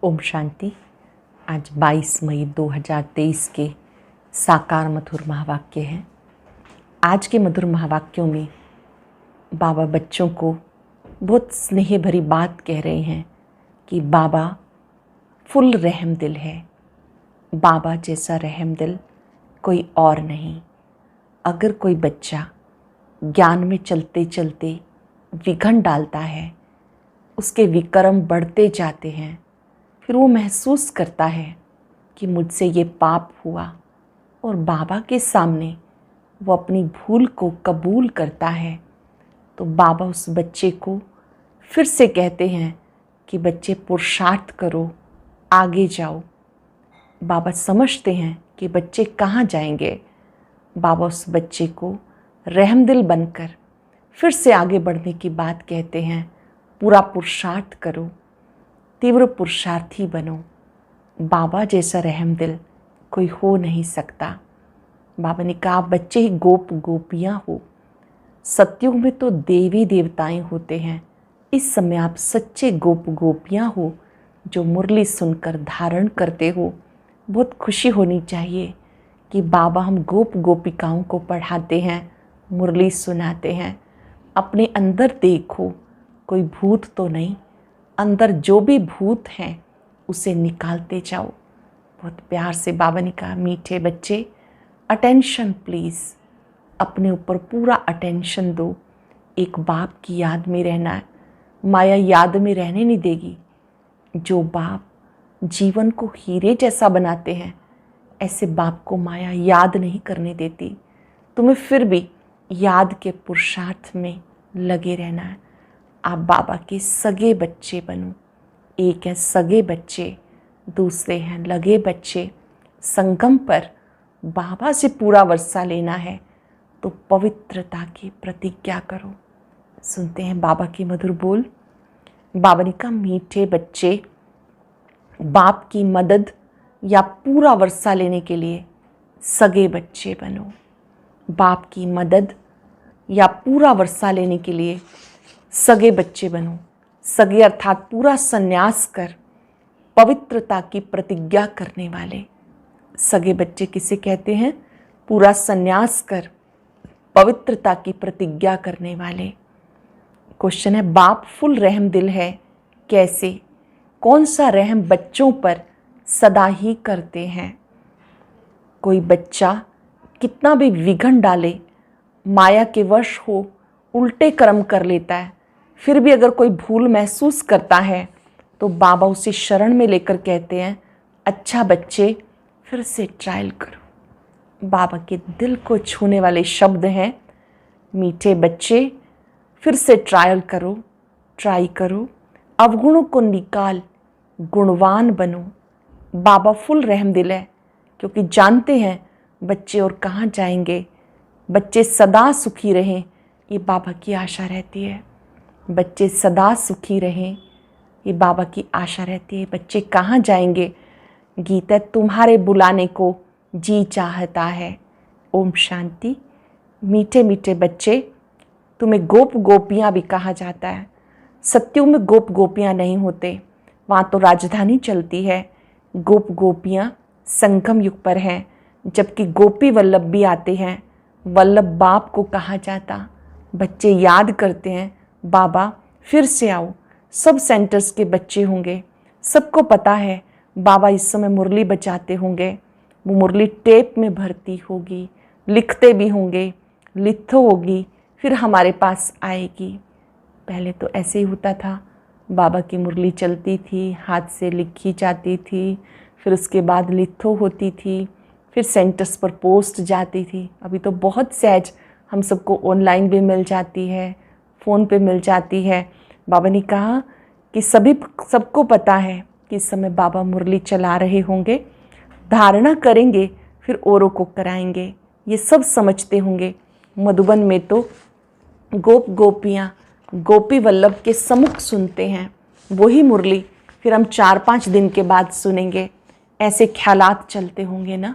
ओम शांति। आज 22 मई 2023 के साकार मधुर महावाक्य हैं। आज के मधुर महावाक्यों में बाबा बच्चों को बहुत स्नेह भरी बात कह रहे हैं कि बाबा फुल रहम दिल है। बाबा जैसा रहम दिल कोई और नहीं। अगर कोई बच्चा ज्ञान में चलते चलते विघन डालता है, उसके विक्रम बढ़ते जाते हैं, फिर वो महसूस करता है कि मुझसे ये पाप हुआ और बाबा के सामने वो अपनी भूल को कबूल करता है, तो बाबा उस बच्चे को फिर से कहते हैं कि बच्चे पुरुषार्थ करो, आगे जाओ। बाबा समझते हैं कि बच्चे कहाँ जाएंगे। बाबा उस बच्चे को रहमदिल बनकर फिर से आगे बढ़ने की बात कहते हैं। पूरा पुरुषार्थ करो, तीव्र पुरुषार्थी बनो। बाबा जैसा रहमदिल कोई हो नहीं सकता। बाबा ने कहा, बच्चे ही गोप गोपियाँ हो। सत्युग में तो देवी देवताएं होते हैं। इस समय आप सच्चे गोप गोपियाँ हो जो मुरली सुनकर धारण करते हो। बहुत खुशी होनी चाहिए कि बाबा हम गोप गोपिकाओं को पढ़ाते हैं, मुरली सुनाते हैं। अपने अंदर देखो, कोई भूत तो नहीं। अंदर जो भी भूत हैं उसे निकालते जाओ। बहुत प्यार से बाबा ने कहा, मीठे बच्चे अटेंशन प्लीज़, अपने ऊपर पूरा अटेंशन दो। एक बाप की याद में रहना है। माया याद में रहने नहीं देगी। जो बाप जीवन को हीरे जैसा बनाते हैं, ऐसे बाप को माया याद नहीं करने देती। तुम्हें फिर भी याद के पुरुषार्थ में लगे रहना है। आप बाबा के सगे बच्चे बनो। एक है सगे बच्चे, दूसरे हैं लगे बच्चे। संगम पर बाबा से पूरा वर्षा लेना है तो पवित्रता की प्रतिज्ञा करो। सुनते हैं बाबा के मधुर बोल। बाबा ने कहा, मीठे बच्चे बाप की मदद या पूरा वर्षा लेने के लिए सगे बच्चे बनो। बाप की मदद या पूरा वर्षा लेने के लिए सगे बच्चे बनो। सगे अर्थात पूरा संन्यास कर पवित्रता की प्रतिज्ञा करने वाले। सगे बच्चे किसे कहते हैं? पूरा संन्यास कर पवित्रता की प्रतिज्ञा करने वाले। क्वेश्चन है, बाप फुल रहम दिल है, कैसे? कौन सा रहम बच्चों पर सदा ही करते हैं? कोई बच्चा कितना भी विघन डाले, माया के वश हो, उल्टे कर्म कर लेता है, फिर भी अगर कोई भूल महसूस करता है तो बाबा उसे शरण में लेकर कहते हैं, अच्छा बच्चे फिर से ट्रायल करो। बाबा के दिल को छूने वाले शब्द हैं, मीठे बच्चे फिर से ट्रायल करो, ट्राई करो। अवगुणों को निकाल, गुणवान बनो। बाबा फुल रहमदिल है क्योंकि जानते हैं बच्चे और कहाँ जाएंगे। बच्चे सदा सुखी रहें, ये बाबा की आशा रहती है। बच्चे सदा सुखी रहें, ये बाबा की आशा रहती है। बच्चे कहाँ जाएंगे? गीता तुम्हारे बुलाने को जी चाहता है। ओम शांति। मीठे मीठे बच्चे, तुम्हें गोप गोपियाँ भी कहा जाता है। सत्युग में गोप गोपियाँ नहीं होते, वहाँ तो राजधानी चलती है। गोप गोपियाँ संगम युग पर हैं, जबकि गोपी वल्लभ भी आते हैं। वल्लभ बाप को कहा जाता। बच्चे याद करते हैं, बाबा फिर से आओ। सब सेंटर्स के बच्चे होंगे, सबको पता है बाबा इस समय मुरली बजाते होंगे। वो मुरली टेप में भरती होगी, लिखते भी होंगे, लिथो होगी, फिर हमारे पास आएगी। पहले तो ऐसे ही होता था, बाबा की मुरली चलती थी, हाथ से लिखी जाती थी, फिर उसके बाद लिथो होती थी, फिर सेंटर्स पर पोस्ट जाती थी। अभी तो बहुत सहज हम सबको ऑनलाइन भी मिल जाती है, फ़ोन पे मिल जाती है। बाबा ने कहा कि सबको पता है कि इस समय बाबा मुरली चला रहे होंगे, धारणा करेंगे, फिर औरों को कराएंगे। ये सब समझते होंगे। मधुबन में तो गोप गोपियाँ गोपी वल्लभ के सम्मुख सुनते हैं वही मुरली, फिर हम 4-5 दिन के बाद सुनेंगे। ऐसे ख्यालात चलते होंगे ना।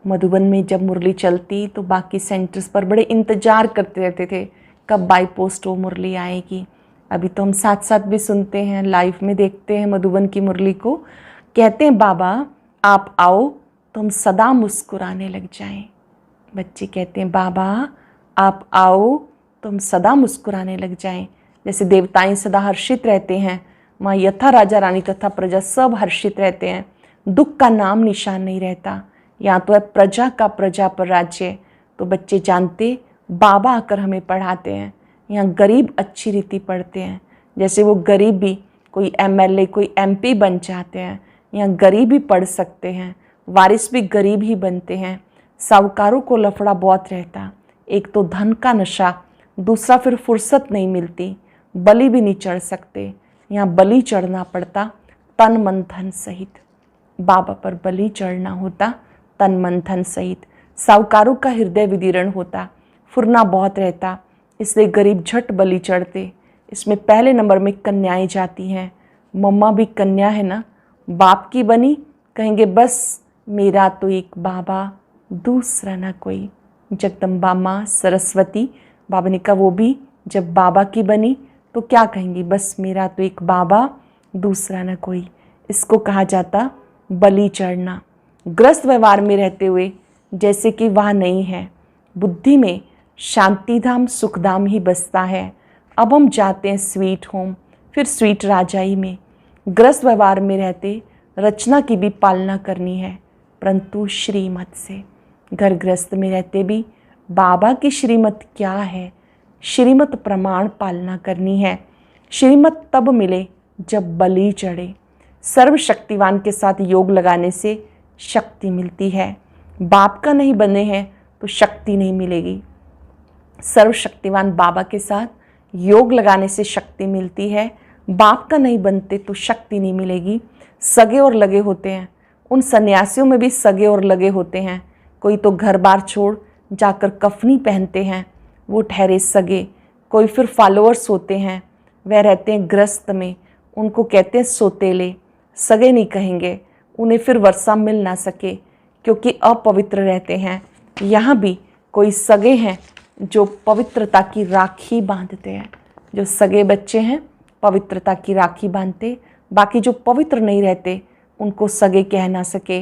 मधुबन में जब मुरली चलती तो बाकी सेंटर्स पर बड़े इंतज़ार करते रहते थे, कब बाई पोस्ट वो मुरली आएगी। अभी तो हम साथ साथ भी सुनते हैं, लाइव में देखते हैं मधुबन की मुरली को। कहते हैं बाबा आप आओ तो हम सदा मुस्कुराने लग जाएं। बच्चे कहते हैं बाबा आप आओ तो हम सदा मुस्कुराने लग जाएं। जैसे देवताएं सदा हर्षित रहते हैं, माँ यथा राजा रानी तथा प्रजा सब हर्षित रहते हैं, दुख का नाम निशान नहीं रहता। यहाँ तो है प्रजा का प्रजा पर राज्य। तो बच्चे जानते बाबा आकर हमें पढ़ाते हैं। यहाँ गरीब अच्छी रीति पढ़ते हैं, जैसे वो गरीब भी कोई एमएलए कोई एमपी बन जाते हैं, यहाँ गरीब भी पढ़ सकते हैं, वारिस भी गरीब ही बनते हैं। साहूकारों को लफड़ा बहुत रहता, एक तो धन का नशा, दूसरा फिर फुर्सत नहीं मिलती, बलि भी नहीं चढ़ सकते। यहाँ बलि चढ़ना पड़ता तन मन धन सहित, बाबा पर बलि चढ़ना होता तन मन धन सहित। साहूकारों का हृदय विदीर्ण होता, फुरना बहुत रहता, इसलिए गरीब झट बलि चढ़ते। इसमें पहले नंबर में कन्याएं जाती हैं। मम्मा भी कन्या है ना, बाप की बनी कहेंगे बस मेरा तो एक बाबा दूसरा ना कोई। जगदम्बा माँ सरस्वती, बाबा ने कहा वो भी जब बाबा की बनी तो क्या कहेंगी, बस मेरा तो एक बाबा दूसरा ना कोई। इसको कहा जाता बलि चढ़ना। ग्रस्त व्यवहार में रहते हुए जैसे कि वह नहीं है, बुद्धि में शांतिधाम सुखधाम ही बसता है। अब हम जाते हैं स्वीट होम, फिर स्वीट राजाई में। ग्रस्त व्यवहार में रहते रचना की भी पालना करनी है, परंतु श्रीमत से। घर गृहस्थ में रहते भी बाबा की श्रीमत क्या है, श्रीमत प्रमाण पालना करनी है। श्रीमत तब मिले जब बलि चढ़े। सर्वशक्तिवान के साथ योग लगाने से शक्ति मिलती है। बाप का नहीं बने हैं तो शक्ति नहीं मिलेगी। सर्वशक्तिवान बाबा के साथ योग लगाने से शक्ति मिलती है। बाप का नहीं बनते तो शक्ति नहीं मिलेगी। सगे और लगे होते हैं, उन सन्यासियों में भी सगे और लगे होते हैं। कोई तो घर बार छोड़ जाकर कफनी पहनते हैं, वो ठहरे सगे। कोई फिर फॉलोअर्स होते हैं, वह रहते हैं ग्रस्त में, उनको कहते हैं सोतेले। सगे नहीं कहेंगे, उन्हें फिर वर्षा मिल ना सके क्योंकि अपवित्र रहते हैं। यहाँ भी कोई सगे हैं जो पवित्रता की राखी बांधते हैं। जो सगे बच्चे हैं पवित्रता की राखी बांधते, बाकी जो पवित्र नहीं रहते उनको सगे कह ना सके।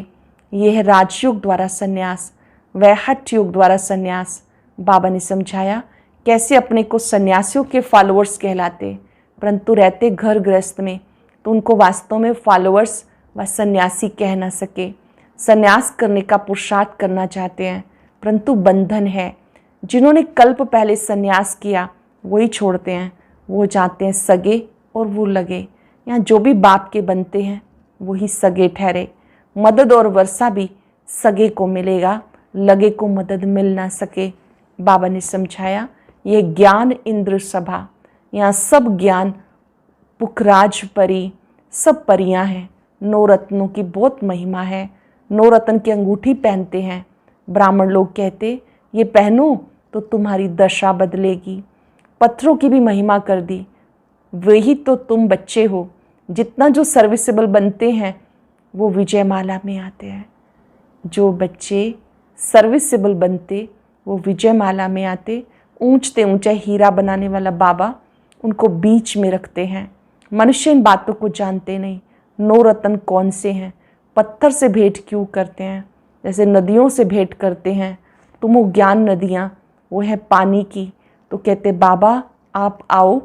यह है राजयोग द्वारा संन्यास, वह हठ योग द्वारा संन्यास। बाबा ने समझाया कैसे अपने को सन्यासियों के फॉलोअर्स कहलाते, परंतु रहते घर गृहस्थ में तो उनको वास्तव में फॉलोअर्स व सन्यासी कह ना सके। सन्यास करने का पुरुषार्थ करना चाहते हैं, परंतु बंधन है। जिन्होंने कल्प पहले सन्यास किया वही छोड़ते हैं, वो जाते हैं सगे और वो लगे। यहाँ जो भी बाप के बनते हैं वही सगे ठहरे। मदद और वर्षा भी सगे को मिलेगा, लगे को मदद मिल ना सके। बाबा ने समझाया यह ज्ञान इंद्र सभा, यहाँ सब ज्ञान पुखराज परी सब परियां हैं। नौ रत्नों की बहुत महिमा है। नौ रत्न की अंगूठी पहनते हैं। ब्राह्मण लोग कहते ये पहनो तो तुम्हारी दशा बदलेगी। पत्थरों की भी महिमा कर दी, वही तो तुम बच्चे हो। जितना जो सर्विसेबल बनते हैं वो विजयमाला में आते हैं। जो बच्चे सर्विसेबल बनते वो विजयमाला में आते। ऊंचते ऊंचा हीरा बनाने वाला बाबा उनको बीच में रखते हैं। मनुष्य इन बातों को जानते नहीं। नौ रत्न कौन से हैं, पत्थर से भेंट क्यों करते हैं, जैसे नदियों से भेंट करते हैं। तुम वो ज्ञान नदियाँ वो है पानी की। तो कहते बाबा आप आओ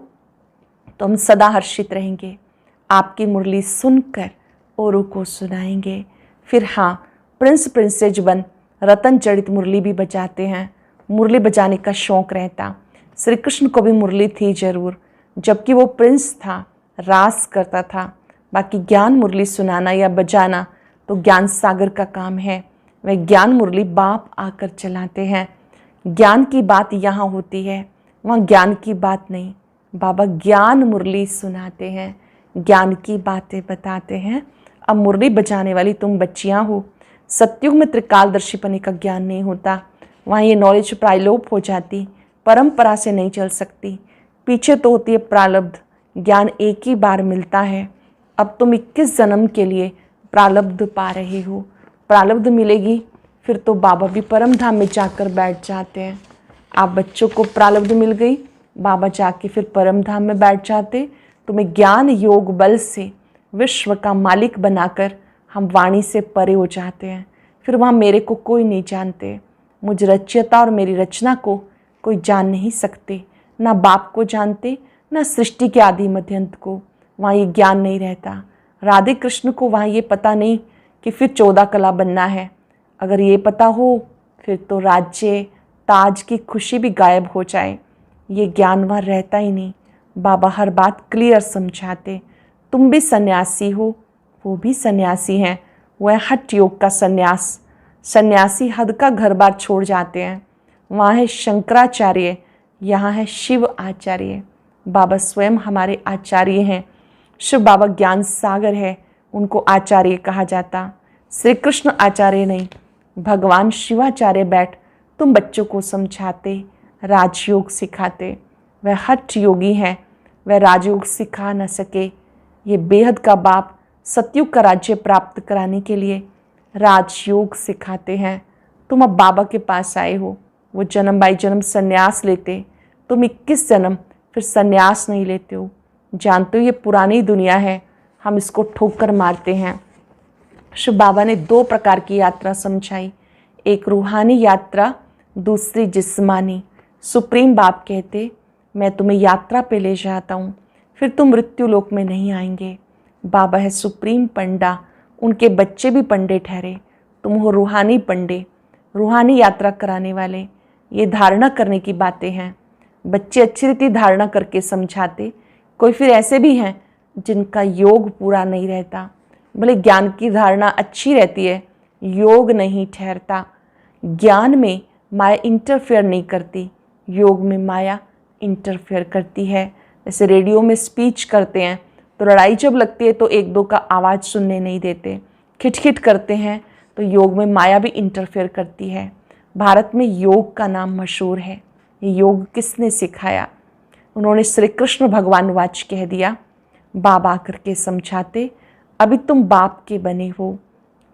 तो हम सदा हर्षित रहेंगे, आपकी मुरली सुनकर औरों को सुनाएंगे। फिर हाँ, प्रिंस प्रिंसेज बन रतन जड़ित मुरली भी बजाते हैं। मुरली बजाने का शौक़ रहता। श्री कृष्ण को भी मुरली थी जरूर, जबकि वो प्रिंस था, रास करता था। बाकी ज्ञान मुरली सुनाना या बजाना तो ज्ञान सागर का काम है। वह ज्ञान मुरली बाप आकर चलाते हैं। ज्ञान की बात यहाँ होती है, वहाँ ज्ञान की बात नहीं। बाबा ज्ञान मुरली सुनाते हैं, ज्ञान की बातें बताते हैं। अब मुरली बजाने वाली तुम बच्चियाँ हो। सतयुग में त्रिकालदर्शीपने का ज्ञान नहीं होता, वहाँ ये नॉलेज प्रायलोप हो जाती, परंपरा से नहीं चल सकती। पीछे तो होती है प्रारब्ध, ज्ञान एक ही बार मिलता है। अब तुम 21 जन्म के लिए प्रारब्ध पा रहे हो। प्रारब्ध मिलेगी फिर तो बाबा भी परम धाम में जाकर बैठ जाते हैं। आप बच्चों को प्रारब्ध मिल गई, बाबा जाके फिर परम धाम में बैठ जाते। तुम्हें ज्ञान योग बल से विश्व का मालिक बनाकर हम वाणी से परे हो जाते हैं। फिर वहाँ मेरे को कोई नहीं जानते, मुझ रचयिता और मेरी रचना को कोई जान नहीं सकते, ना बाप को जानते ना सृष्टि के आदि मध्यंत को। वहाँ ये ज्ञान नहीं रहता। राधे कृष्ण को वहाँ ये पता नहीं कि फिर 14 कला बनना है। अगर ये पता हो फिर तो राज्य ताज की खुशी भी गायब हो जाए। ये ज्ञान वहाँ रहता ही नहीं। बाबा हर बात क्लियर समझाते। तुम भी सन्यासी हो, वो भी सन्यासी हैं। वह हठ योग का सन्यास। सन्यासी हद का घर बार छोड़ जाते हैं। वहाँ है शंकराचार्य, यहाँ है शिव आचार्य। बाबा स्वयं हमारे आचार्य हैं। शिव बाबा ज्ञान सागर है, उनको आचार्य कहा जाता। श्री कृष्ण आचार्य नहीं, भगवान शिवाचार्य बैठ तुम बच्चों को समझाते, राजयोग सिखाते। वह हठ योगी हैं, वह राजयोग सिखा न सके। ये बेहद का बाप सतयुग का राज्य प्राप्त कराने के लिए राजयोग सिखाते हैं। तुम अब बाबा के पास आए हो। वो जन्म बाई जन्म संन्यास लेते, तुम 21 जन्म फिर संन्यास नहीं लेते हो। जानते हो ये पुरानी दुनिया है, हम इसको ठोकर मारते हैं। शिव बाबा ने 2 प्रकार की यात्रा समझाई, एक रूहानी यात्रा, दूसरी जिस्मानी। सुप्रीम बाप कहते मैं तुम्हें यात्रा पे ले जाता हूँ, फिर तुम मृत्यु लोक में नहीं आएंगे। बाबा है सुप्रीम पंडा, उनके बच्चे भी पंडे ठहरे। तुम हो रूहानी पंडे, रूहानी यात्रा कराने वाले। ये धारणा करने की बातें हैं। बच्चे अच्छी रीति धारणा करके समझाते। कोई फिर ऐसे भी हैं जिनका योग पूरा नहीं रहता। भले ज्ञान की धारणा अच्छी रहती है, योग नहीं ठहरता। ज्ञान में माया इंटरफेयर नहीं करती, योग में माया इंटरफेयर करती है। जैसे रेडियो में स्पीच करते हैं तो लड़ाई जब लगती है तो 1-2 का आवाज़ सुनने नहीं देते, खिटखिट करते हैं, तो योग में माया भी इंटरफेयर करती है। भारत में योग का नाम मशहूर है। ये योग किसने सिखाया? उन्होंने श्री कृष्ण भगवान वाच कह दिया। बाबा करके समझाते, अभी तुम बाप के बने हो,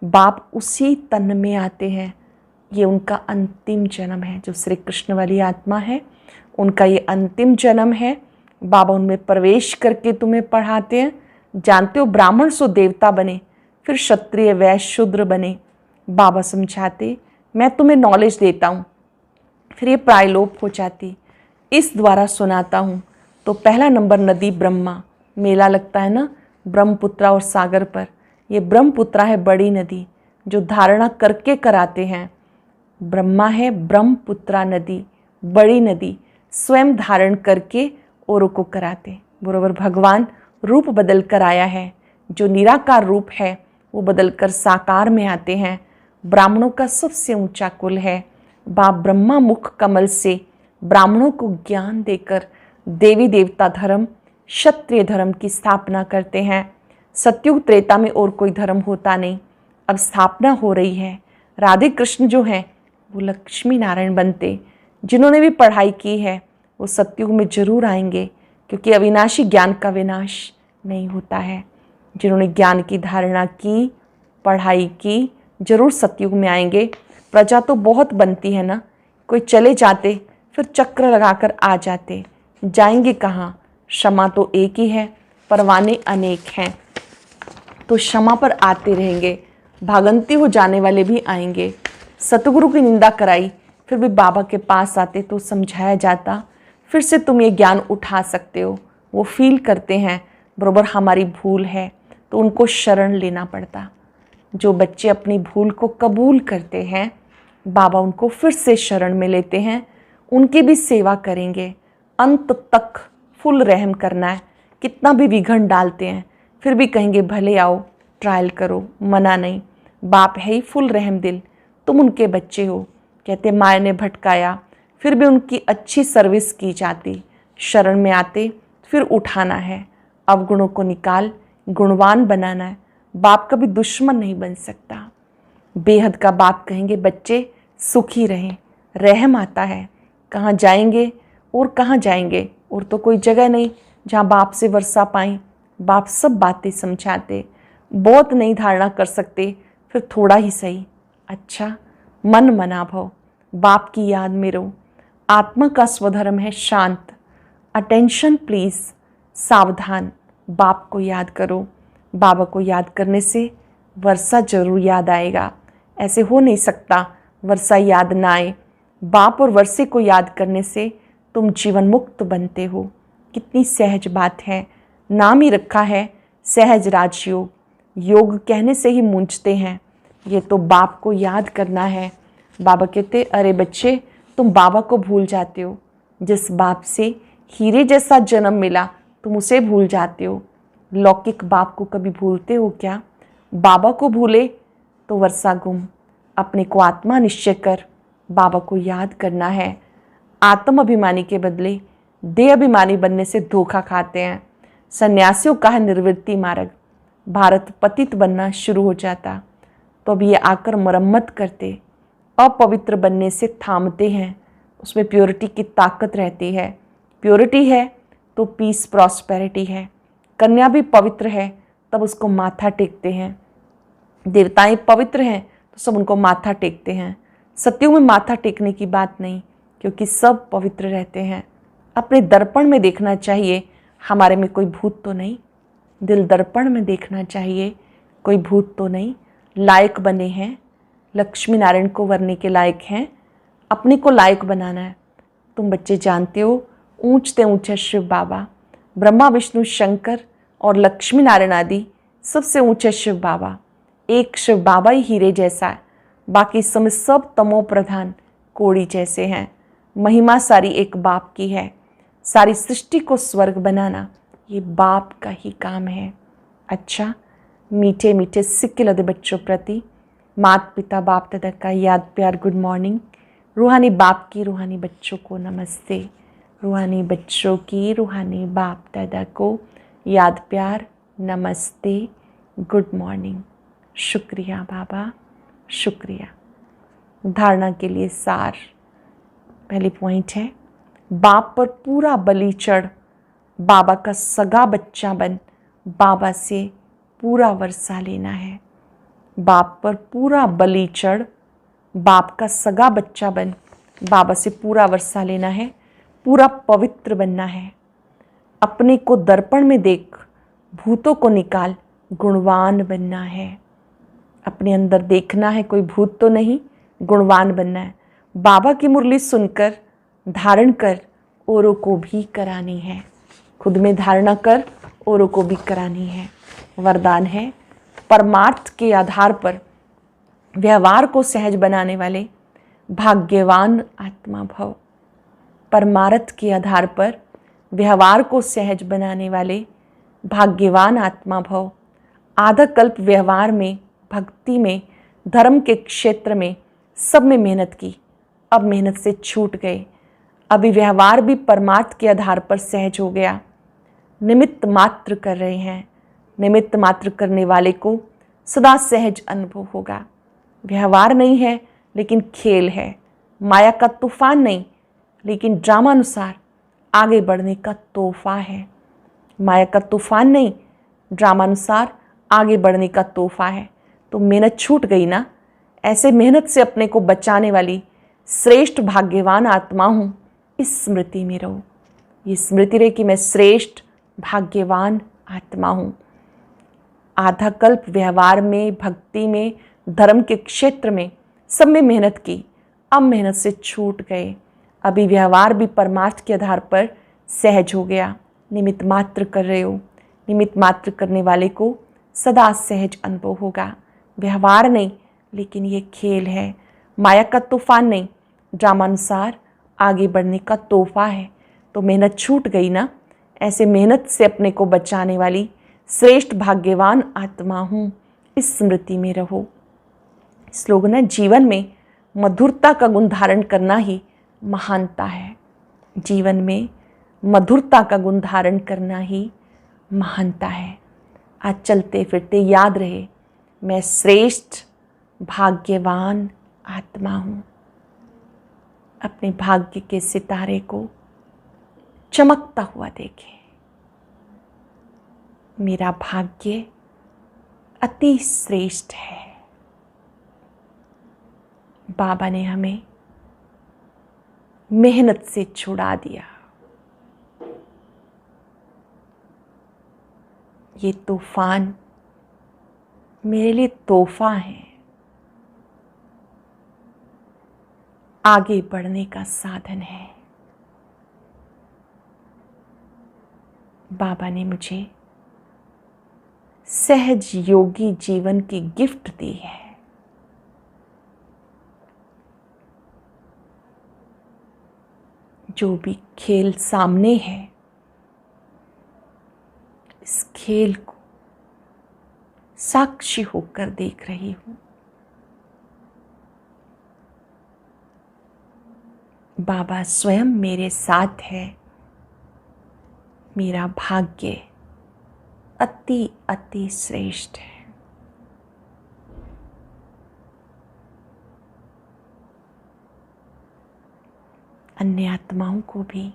बाप उसी तन में आते हैं। ये उनका अंतिम जन्म है। जो श्री कृष्ण वाली आत्मा है उनका ये अंतिम जन्म है। बाबा उनमें प्रवेश करके तुम्हें पढ़ाते हैं। जानते हो ब्राह्मण सो देवता बने, फिर क्षत्रिय वैश्य शूद्र बने। बाबा समझाते मैं तुम्हें नॉलेज देता हूँ, फिर ये प्रायलोप हो जाती। इस द्वारा सुनाता हूँ। तो पहला नंबर नदी ब्रह्मा, मेला लगता है ना ब्रह्मपुत्रा और सागर पर। ये ब्रह्मपुत्रा है बड़ी नदी जो धारणा करके कराते हैं। ब्रह्मा है ब्रह्मपुत्रा नदी, बड़ी नदी, स्वयं धारण करके औरों को कराते। बरोबर भगवान रूप बदल कर आया है। जो निराकार रूप है वो बदल कर साकार में आते हैं। ब्राह्मणों का सबसे ऊंचा कुल है। बाप ब्रह्मा मुख कमल से ब्राह्मणों को ज्ञान देकर देवी देवता धर्म, क्षत्रिय धर्म की स्थापना करते हैं। सतयुग त्रेता में और कोई धर्म होता नहीं, अब स्थापना हो रही है। राधे कृष्ण जो हैं वो लक्ष्मी नारायण बनते। जिन्होंने भी पढ़ाई की है वो सतयुग में जरूर आएंगे, क्योंकि अविनाशी ज्ञान का विनाश नहीं होता है। जिन्होंने ज्ञान की धारणा की, पढ़ाई की, जरूर सतयुग में आएंगे। प्रजा तो बहुत बनती है ना, कोई चले जाते फिर चक्र लगाकर आ जाते, जाएंगे कहाँ? क्षमा तो एक ही है, परवाने अनेक हैं। तो क्षमा पर आते रहेंगे, भागंती हो जाने वाले भी आएंगे। सतगुरु की निंदा कराई फिर भी बाबा के पास आते तो समझाया जाता, फिर से तुम ये ज्ञान उठा सकते हो। वो फील करते हैं बरोबर हमारी भूल है, तो उनको शरण लेना पड़ता। जो बच्चे अपनी भूल को कबूल करते हैं, बाबा उनको फिर से शरण में लेते हैं, उनकी भी सेवा करेंगे। अंत तक फुल रहम करना है। कितना भी विघन डालते हैं फिर भी कहेंगे भले आओ, ट्रायल करो, मना नहीं। बाप है ही फुल रहम दिल, तुम उनके बच्चे हो। कहते माया ने भटकाया फिर भी उनकी अच्छी सर्विस की जाती। शरण में आते फिर उठाना है, अवगुणों को निकाल गुणवान बनाना है। बाप कभी दुश्मन नहीं बन सकता। बेहद का बाप कहेंगे बच्चे सुखी रहें, रहम आता है। कहाँ जाएंगे और कहाँ जाएंगे, और तो कोई जगह नहीं जहाँ बाप से वर्षा पाएं। बाप सब बातें समझाते। बहुत नहीं धारणा कर सकते फिर थोड़ा ही सही। अच्छा मन मना भव, बाप की याद में रहो। आत्मा का स्वधर्म है शांत, अटेंशन प्लीज़, सावधान, बाप को याद करो। बाबा को याद करने से वर्षा जरूर याद आएगा। ऐसे हो नहीं सकता वर्षा याद ना आए। बाप और वर्षे को याद करने से तुम जीवन मुक्त बनते हो। कितनी सहज बात है। नाम ही रखा है सहज राजयोग। योग कहने से ही मूंझते हैं। ये तो बाप को याद करना है। बाबा कहते, अरे बच्चे, तुम बाबा को भूल जाते हो। जिस बाप से हीरे जैसा जन्म मिला तुम उसे भूल जाते हो। लौकिक बाप को कभी भूलते हो क्या? बाबा को भूले तो वर्षा गुम। अपने को आत्मा निश्चय कर बाबा को याद करना है। आत्म अभिमानी के बदले देह अभिमानी बनने से धोखा खाते हैं। सन्यासियों का है निर्वृत्ति मार्ग। भारत पतित बनना शुरू हो जाता तो अब ये आकर मरम्मत करते। अपवित्र बनने से थामते हैं। उसमें प्योरिटी की ताकत रहती है। प्योरिटी है तो पीस प्रॉस्पेरिटी है। कन्या भी पवित्र है तब उसको माथा टेकते हैं। देवताएं पवित्र हैं तो सब उनको माथा टेकते हैं। सत्युग में माथा टेकने की बात नहीं, क्योंकि सब पवित्र रहते हैं। अपने दर्पण में देखना चाहिए हमारे में कोई भूत तो नहीं। दिल दर्पण में देखना चाहिए कोई भूत तो नहीं। लायक बने हैं, लक्ष्मी नारायण को वरने के लायक हैं। अपने को लायक बनाना है। तुम बच्चे जानते हो, ऊंचते ऊंचे शिव बाबा, ब्रह्मा विष्णु शंकर और लक्ष्मी नारायण आदि सबसे ऊंचे शिव बाबा। एक शिव बाबा ही हीरे जैसा है, बाकी समय सब तमो प्रधान कोड़ी जैसे हैं। महिमा सारी एक बाप की है। सारी सृष्टि को स्वर्ग बनाना ये बाप का ही काम है। अच्छा, मीठे मीठे सिक्के लदे बच्चों प्रति माता पिता बाप दादा का याद प्यार गुड मॉर्निंग। रूहानी बाप की रूहानी बच्चों को नमस्ते। रूहानी बच्चों की रूहानी बाप दादा को याद प्यार नमस्ते गुड मॉर्निंग। शुक्रिया बाबा, शुक्रिया। धारणा के लिए सार। पहली पॉइंट है, बाप पर पूरा बलि चढ़, बाबा का सगा बच्चा बन, बाबा से पूरा वर्षा लेना है। बाप पर पूरा बलि चढ़, बाप का सगा बच्चा बन, बाबा से पूरा वर्षा लेना है। पूरा पवित्र बनना है। अपने को दर्पण में देख, भूतों को निकाल, गुणवान बनना है। अपने अंदर देखना है कोई भूत तो नहीं, गुणवान बनना है। बाबा की मुरली सुनकर धारण कर, औरों को भी करानी है। खुद में धारणा कर, औरों को भी करानी है। वरदान है, परमार्थ के आधार पर व्यवहार को सहज बनाने वाले भाग्यवान आत्मा भव। परमार्थ के आधार पर व्यवहार को सहज बनाने वाले भाग्यवान आत्मा भव। आधा कल्प व्यवहार में, भक्ति में, धर्म के क्षेत्र में, सब में मेहनत की, अब मेहनत से छूट गए। अभी व्यवहार भी परमार्थ के आधार पर सहज हो गया। निमित्त मात्र कर रहे हैं। निमित्त मात्र करने वाले को सदा सहज अनुभव होगा। व्यवहार नहीं है लेकिन खेल है। माया का तूफान नहीं लेकिन ड्रामानुसार आगे बढ़ने का तोहफा है। माया का तूफान नहीं, ड्रामानुसार आगे बढ़ने का तोहफा है। तो मेहनत छूट गई ना। ऐसे मेहनत से अपने को बचाने वाली श्रेष्ठ भाग्यवान आत्मा हूँ, इस स्मृति में रहो। ये स्मृति रहे कि मैं श्रेष्ठ भाग्यवान आत्मा हूँ। आधा कल्प व्यवहार में, भक्ति में, धर्म के क्षेत्र में, सब में मेहनत की, अब मेहनत से छूट गए। अभी व्यवहार भी परमार्थ के आधार पर सहज हो गया। निमित्त मात्र कर रहे हो। निमित्त मात्र करने वाले को सदा सहज अनुभव होगा। व्यवहार नहीं लेकिन ये खेल है। माया का तूफान नहीं, ड्रामानुसार आगे बढ़ने का तोहफा है। तो मेहनत छूट गई ना। ऐसे मेहनत से अपने को बचाने वाली श्रेष्ठ भाग्यवान आत्मा हूँ, इस स्मृति में रहो। स्लोगन है, जीवन में मधुरता का गुण धारण करना ही महानता है। जीवन में मधुरता का गुण धारण करना ही महानता है। आज चलते फिरते याद रहे, मैं श्रेष्ठ भाग्यवान आत्मा हूँ। अपने भाग्य के सितारे को चमकता हुआ देखें। मेरा भाग्य अति श्रेष्ठ है। बाबा ने हमें मेहनत से छुड़ा दिया। ये तूफान मेरे लिए तोहफा है, आगे बढ़ने का साधन है। बाबा ने मुझे सहज योगी जीवन की गिफ्ट दी है। जो भी खेल सामने है, इस खेल को साक्षी होकर देख रही हूं। बाबा स्वयं मेरे साथ है। मेरा भाग्य अति अति श्रेष्ठ है। अन्य आत्माओं को भी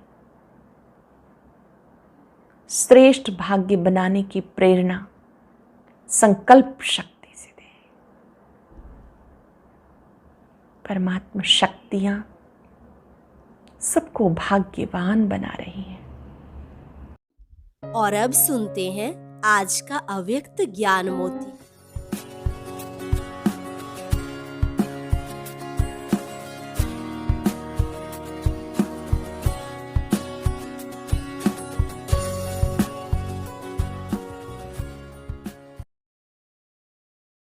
श्रेष्ठ भाग्य बनाने की प्रेरणा संकल्प शक्ति से दे। परमात्मा शक्तियां सबको भाग्यवान बना रही हैं। और अब सुनते हैं आज का अव्यक्त ज्ञान मोती।